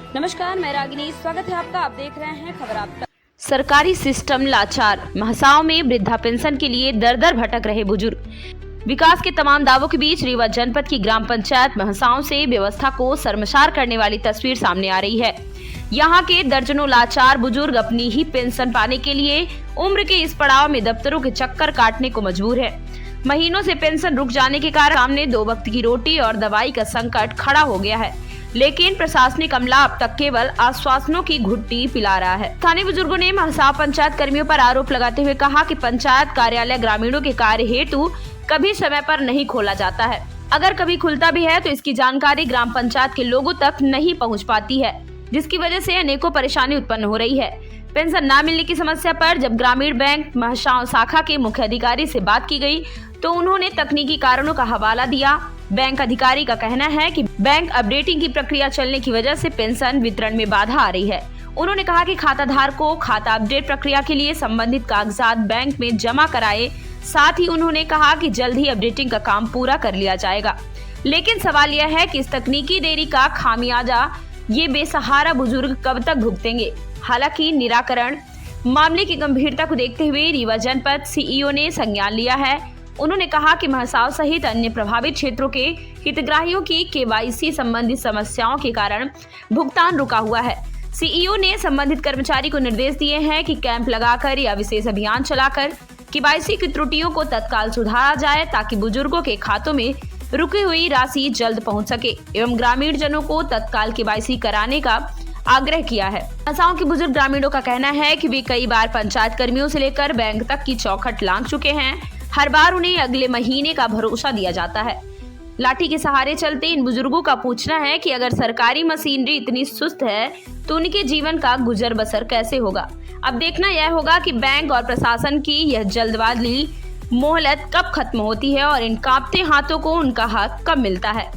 नमस्कार, मैं रागिनी। स्वागत है आपका। आप देख रहे हैं खबर आप तक। सरकारी सिस्टम लाचार, महासाओं में वृद्धा पेंशन के लिए दर दर भटक रहे बुजुर्ग। विकास के तमाम दावों के बीच रीवा जनपद की ग्राम पंचायत महासाओं से व्यवस्था को शर्मसार करने वाली तस्वीर सामने आ रही है। यहाँ के दर्जनों लाचार बुजुर्ग अपनी ही पेंशन पाने के लिए उम्र के इस पड़ाव में दफ्तरों के चक्कर काटने को मजबूर है। महीनों से पेंशन रुक जाने के कारण सामने 2 वक्त की रोटी और दवाई का संकट खड़ा हो गया है, लेकिन प्रशासनिक अमला अब तक केवल आश्वासनों की घुट्टी पिला रहा है। स्थानीय बुजुर्गों ने महासाव पंचायत कर्मियों पर आरोप लगाते हुए कहा कि पंचायत कार्यालय ग्रामीणों के कार्य हेतु कभी समय पर नहीं खोला जाता है। अगर कभी खुलता भी है तो इसकी जानकारी ग्राम पंचायत के लोगों तक नहीं पहुंच पाती है, जिसकी वजह से अनेकों परेशानी उत्पन्न हो रही है। पेंशन न मिलने की समस्या पर जब ग्रामीण बैंक महासाव शाखा के मुख्य अधिकारी से बात की गई तो उन्होंने तकनीकी कारणों का हवाला दिया। बैंक अधिकारी का कहना है कि बैंक अपडेटिंग की प्रक्रिया चलने की वजह से पेंशन वितरण में बाधा आ रही है। उन्होंने कहा कि खाताधारक को खाता अपडेट प्रक्रिया के लिए संबंधित कागजात बैंक में जमा कराए। साथ ही उन्होंने कहा कि जल्द ही अपडेटिंग का काम पूरा कर लिया जाएगा। लेकिन सवाल यह है कि इस तकनीकी देरी का खामियाजा ये बेसहारा बुजुर्ग कब तक भुगतेंगे। हालांकि निराकरण मामले की गंभीरता को देखते हुए रीवा जनपद सीईओ ने संज्ञान लिया है। उन्होंने कहा कि महासाव सहित अन्य प्रभावित क्षेत्रों के हितग्राहियों की केवाईसी संबंधित समस्याओं के कारण भुगतान रुका हुआ है। सीईओ ने संबंधित कर्मचारी को निर्देश दिए हैं कि कैंप लगाकर या विशेष अभियान चलाकर केवाईसी की त्रुटियों को तत्काल सुधारा जाए, ताकि बुजुर्गों के खातों में रुकी हुई राशि जल्द पहुंच सके एवं ग्रामीण जनों को तत्काल केवाईसी कराने का आग्रह किया है। महासाव के बुजुर्ग ग्रामीणों का कहना है कि वे कई बार पंचायत कर्मियों से लेकर बैंक तक की चौखट लांघ चुके हैं। हर बार उन्हें अगले महीने का भरोसा दिया जाता है। लाठी के सहारे चलते इन बुजुर्गों का पूछना है कि अगर सरकारी मशीनरी इतनी सुस्त है तो उनके जीवन का गुजर बसर कैसे होगा। अब देखना यह होगा कि बैंक और प्रशासन की यह जल्दबाजी मोहलत कब खत्म होती है और इन कांपते हाथों को उनका हक कब मिलता है।